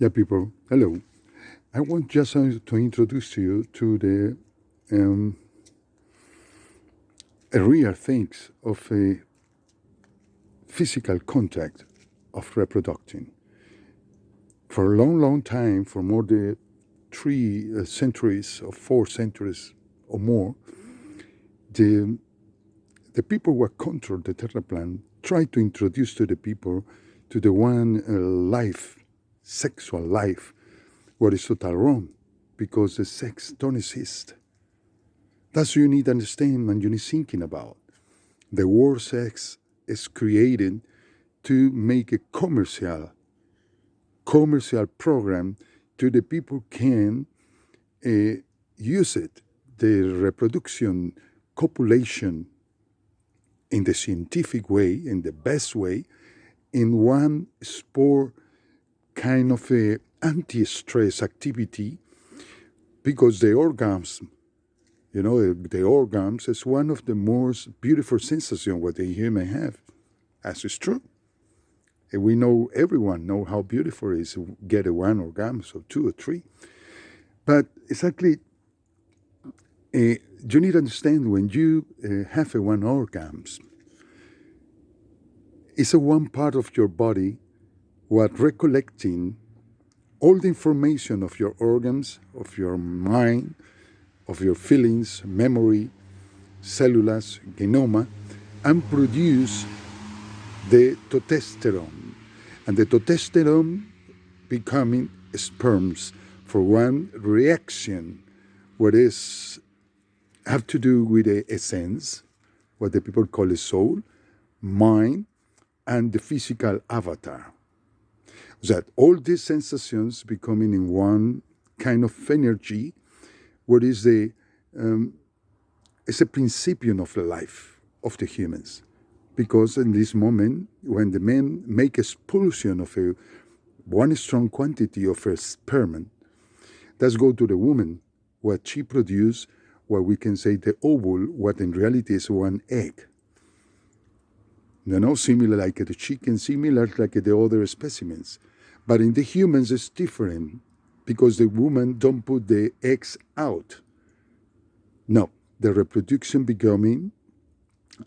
Yeah, people, hello. I want just to introduce you to the real things of a physical contact of reproducing. For a long, long time, for more than 3 centuries or 4 centuries or more, the people who controlled the terra plan tried to introduce to the people to the one life, sexual life, what is total wrong, because the sex don't exist. That's what you need to understand and you need thinking about. The word sex is created to make a commercial program to the people can use it, the reproduction, copulation, in the scientific way, in the best way, in one sport kind of a anti-stress activity, because the orgasm, the orgams is one of the most beautiful sensations what the human have, as is true. And we know, everyone know how beautiful it is to get a one orgasm, or two or three. But exactly, you need to understand when you have a one orgasm, it's a one part of your body what recollecting all the information of your organs, of your mind, of your feelings, memory, cellulars, genoma, and produce the testosterone. And the testosterone becoming sperms for one reaction, what is have to do with the essence, what the people call a soul, mind, and the physical avatar. That all these sensations becoming in one kind of energy, what is it's a principium of the life of the humans. Because in this moment, when the men make expulsion of one strong quantity of a sperm, that's go to the woman, what she produce, what we can say the ovule, what in reality is one egg. Similar like the chicken, similar like the other specimens. But in the humans, it's different because the woman don't put the eggs out. No, the reproduction becoming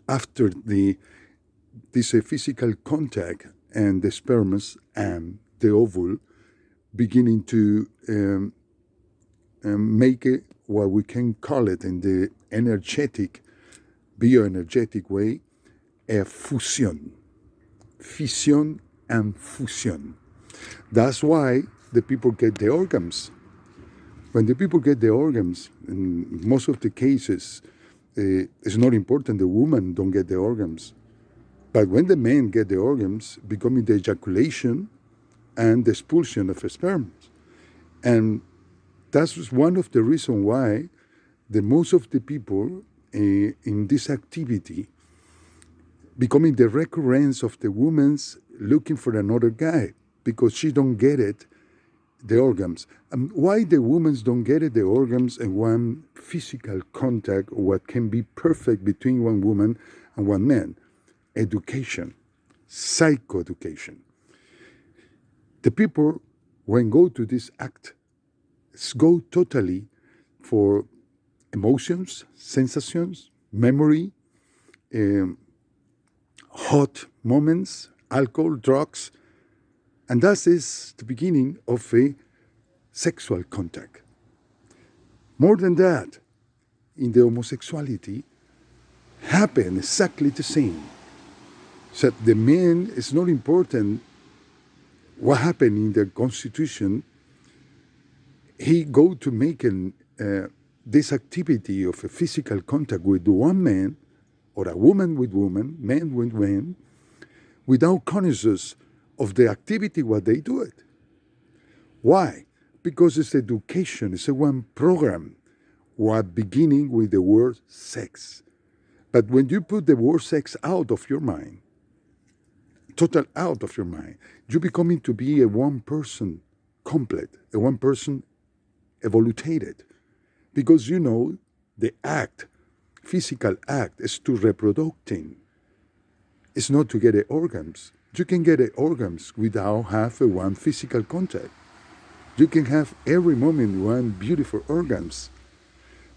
after this physical contact and the sperms and the ovule beginning to make it what we can call it in the bioenergetic way, a fusion. Fission and fusion. That's why the people get the organs. When the people get the organs, in most of the cases, it's not important the woman don't get the organs. But when the men get the organs, becoming the ejaculation and the expulsion of sperms. And that's one of the reasons why the most of the people in this activity becoming the recurrence of the woman's looking for another guy because she don't get it, the organs. And why the women don't get it, the organs, and one physical contact, what can be perfect between one woman and one man? Education, psychoeducation. The people, when go to this act, go totally for emotions, sensations, memory, hot moments, alcohol, drugs, and that is the beginning of a sexual contact. More than that, in the homosexuality, happen exactly the same. So the man is not important what happened in the Constitution. He go to make this activity of a physical contact with one man, or a woman with woman, man with man, without consciousness of the activity what they do it. Why? Because it's education, it's a one program, what beginning with the word sex. But when you put the word sex out of your mind, total out of your mind, you becoming to be a one person complete, a one person evolutated. Because the act, physical act, is to reproducing. It's not to get the organs. You can get the organs without have a one physical contact. You can have every moment one beautiful organs.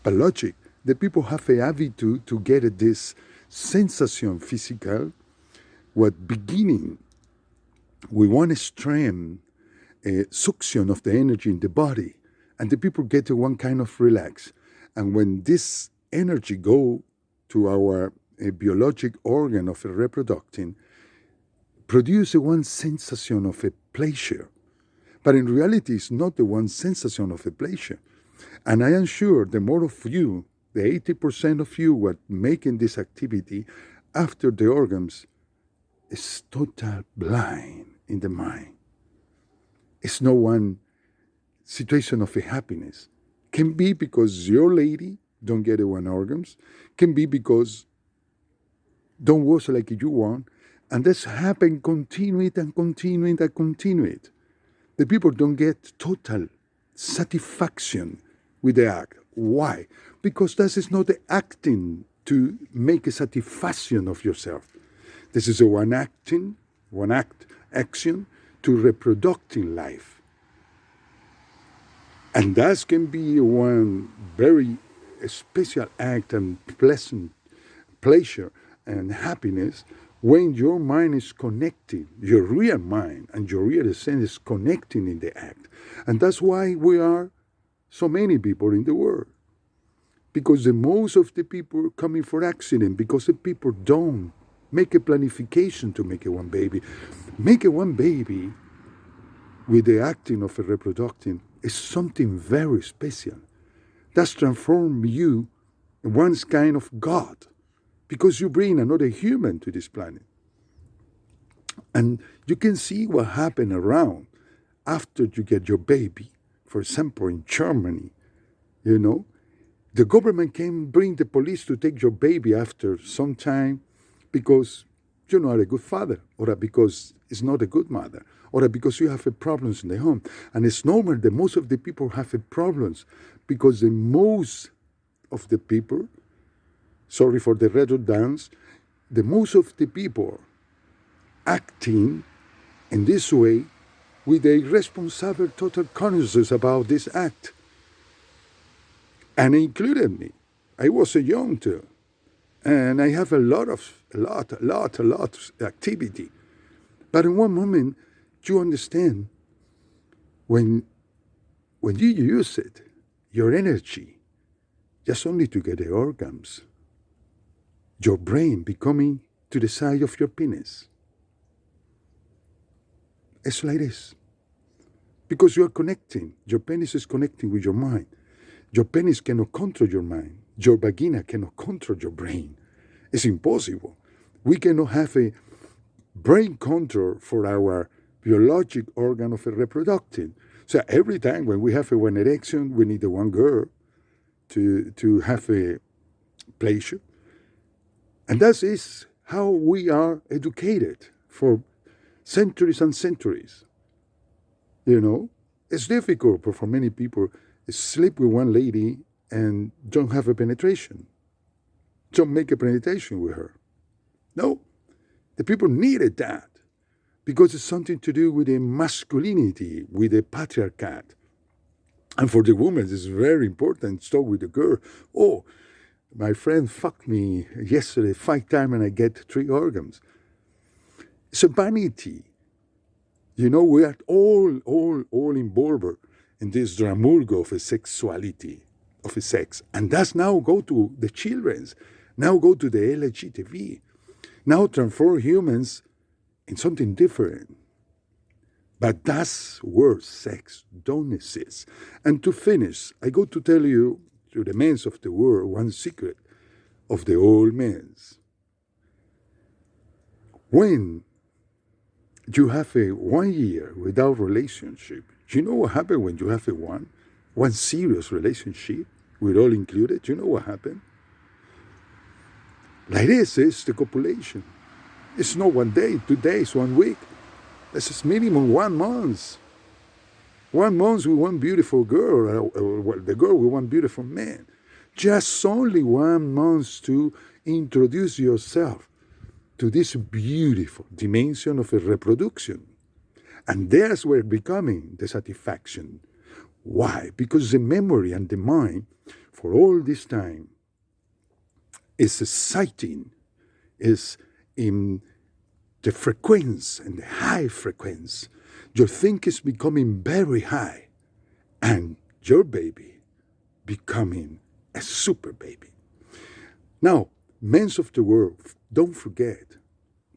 But logic, the people have a habit to get this sensation physical, what beginning with one extreme suction of the energy in the body, and the people get to one kind of relax. And when this energy go to our biologic organ of reproducing, produce a one sensation of a pleasure. But in reality, it's not the one sensation of a pleasure. And I am sure the more of you, the 80% of you who are making this activity after the organs, is total blind in the mind. It's no one situation of a happiness. Can be because your lady don't get a one organs. Can be because don't work like you want. And this happen continuing and continuing and continuing. The people don't get total satisfaction with the act. Why? Because this is not the acting to make a satisfaction of yourself. This is a one action to reproducing life. And that can be one very special act and pleasant pleasure and happiness when your mind is connected, your real mind and your real sense is connecting in the act. And that's why we are so many people in the world. Because the most of the people are coming for accident, because the people don't make a planification to make a one baby. Make a one baby with the acting of a reproducing is something very special. That's transform you in one kind of God, because you bring another human to this planet. And you can see what happened around after you get your baby. For example, in Germany, the government can bring the police to take your baby after some time because you're not a good father, or because it's not a good mother, or because you have problems in the home. And it's normal that most of the people have problems because the most of the people, sorry for the redundance, the most of the people acting in this way with a irresponsible total consciousness about this act. And it included me. I was a young too. And I have a lot of activity. But in one moment, you understand when you use it, your energy, just only to get the organs, your brain becoming to the side of your penis. It's like this. Because you are connecting. Your penis is connecting with your mind. Your penis cannot control your mind. Your vagina cannot control your brain. It's impossible. We cannot have a brain control for our biologic organ of a reproducing. So every time when we have a one erection, we need a one girl to have a pleasure. And that is how we are educated for centuries and centuries. It's difficult for many people to sleep with one lady and don't have a penetration. Don't make a penetration with her. No, the people needed that because it's something to do with the masculinity, with the patriarchat. And for the woman, it's very important. So with the girl, oh, my friend fucked me yesterday 5 times and I get 3 organs. It's a vanity. We are all involved in this dramaturgy of a sexuality, of a sex. And that's now go to the children's, now go to the LGTB, now transform humans in something different. But that's where sex don't exist. And to finish, I go to tell you, to the men of the world, one secret of the old men. When you have a 1 year without relationship, you know what happened when you have a one serious relationship with all included? You know what happened? Like this is the copulation. It's not 1 day, 2 days, 1 week. This is minimum 1 month. 1 month with one beautiful girl, or the girl with one beautiful man. Just only 1 month to introduce yourself to this beautiful dimension of a reproduction. And that's where becoming the satisfaction. Why? Because the memory and the mind for all this time is exciting, is in the frequency and the high frequency. Your thing is becoming very high, and your baby becoming a super baby. Now, men of the world, don't forget,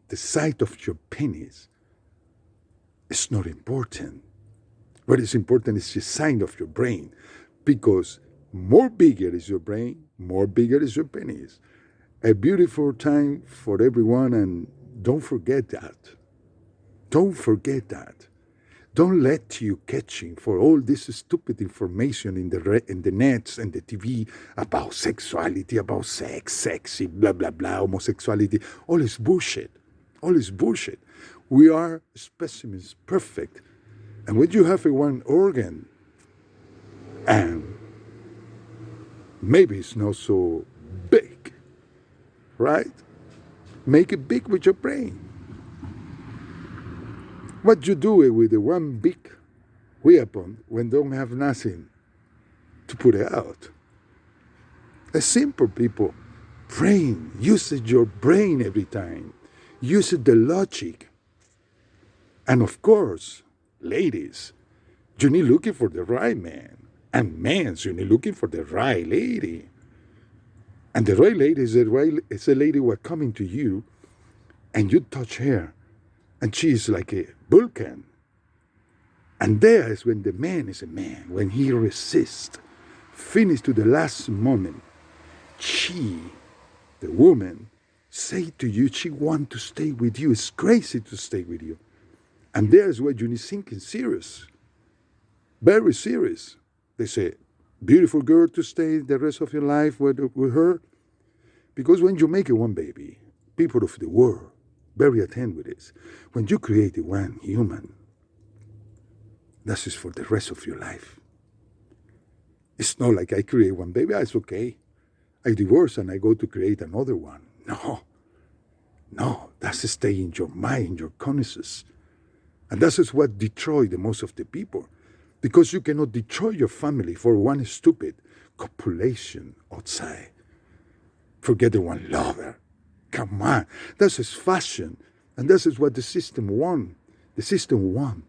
the size of your penis is not important. What is important is the size of your brain, because more bigger is your brain, more bigger is your penis. A beautiful time for everyone, and don't forget that. Don't forget that. Don't let you catching for all this stupid information in the nets and the TV about sexuality, about sex, sexy, blah, blah, blah, homosexuality. All is bullshit. All is bullshit. We are specimens, perfect. And when you have a one organ, and maybe it's not so big, right? Make it big with your brain. What you do with the one big weapon when don't have nothing to put it out? A simple people. Brain. Use your brain every time. Use the logic. And of course, ladies, you need looking for the right man. And men, you need looking for the right lady. And the right lady is a lady who are coming to you, and you touch her, and she is like a vulcan. And there is when the man is a man, when he resists, finish to the last moment. She, the woman, say to you, she want to stay with you. It's crazy to stay with you. And there's where you need thinking serious, very serious. They say, beautiful girl to stay the rest of your life with her. Because when you make a one baby, people of the world, very attend with this. When you create a one human, that is for the rest of your life. It's not like I create one baby, it's okay. I divorce and I go to create another one. No, that's stay in your mind, in your consciousness. And that is what destroys the most of the people. Because you cannot destroy your family for one stupid copulation outside. Forget the one lover. Come on. That's his fashion. And this is what the system wants. The system wants.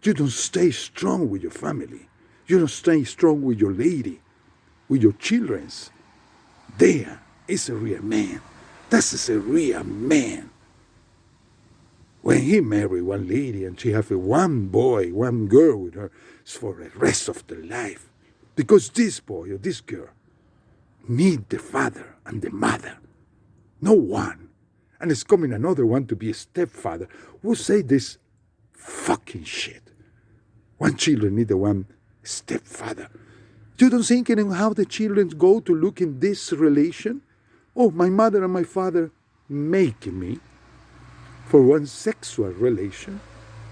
You don't stay strong with your family. You don't stay strong with your lady, with your children. There is a real man. That is a real man. When he marry one lady and she have a one boy, one girl with her, it's for the rest of their life. Because this boy or this girl need the father and the mother. No one. And it's coming another one to be a stepfather. Who say this fucking shit? One children need the one stepfather. You don't think in how the children go to look in this relation? Oh, my mother and my father make me for one sexual relation.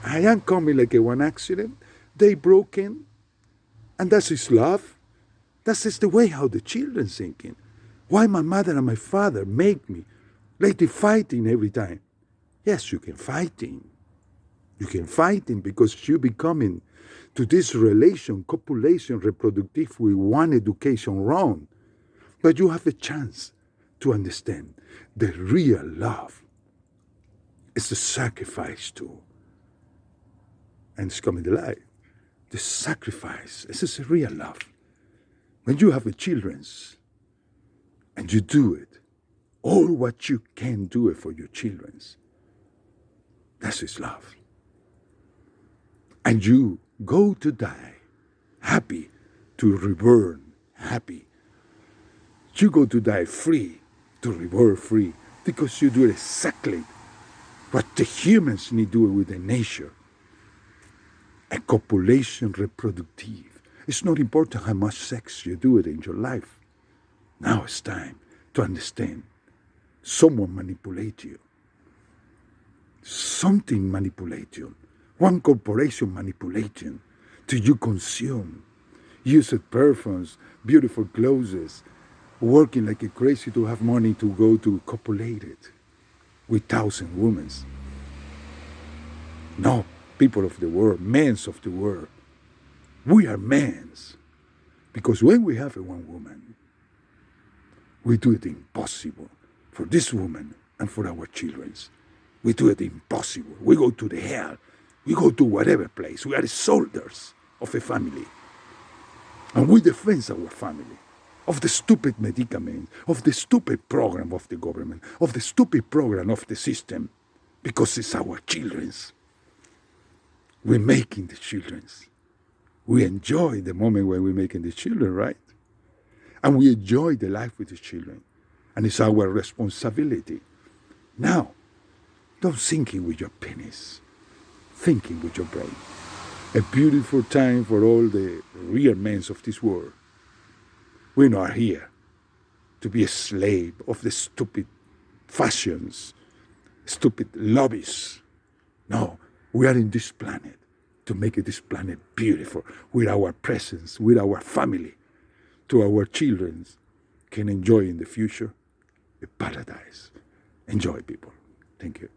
I am coming like a one accident. They broken. And that's his love. That's just the way how the children thinking. Why my mother and my father make me like they fighting every time? Yes, you can fighting. You can fighting because you becoming to this relation, copulation, reproductive with one education wrong. But you have a chance to understand the real love is the sacrifice too. And it's coming to life. The sacrifice, this is a real love. When you have a children's and you do it, all what you can do it for your children's, that's his love. And you go to die happy, to reborn happy. You go to die free, to reborn free, because you do exactly what the humans need to do with the nature. A copulation reproductive. It's not important how much sex you do it in your life. Now it's time to understand. Someone manipulate you. Something manipulate you. One corporation manipulate you till you consume. Used perfumes, beautiful clothes, working like a crazy to have money to go to copulate it with 1,000 women. No, people of the world, men of the world, We are men. Because when we have a one woman, we do it impossible for this woman and for our children. We do it impossible. We go to the hell. We go to whatever place. We are soldiers of a family. And we defend our family of the stupid medicaments, of the stupid program of the government, of the stupid program of the system, because it's our children's. We're making the children's. We enjoy the moment when we're making the children, right? And we enjoy the life with the children. And it's our responsibility. Now, don't thinking with your penis. Thinking with your brain. A beautiful time for all the real men of this world. We're not here to be a slave of the stupid fashions, stupid lobbies. No, we are in this planet to make this planet beautiful with our presence, with our family, to our children can enjoy in the future a paradise. Enjoy, people. Thank you.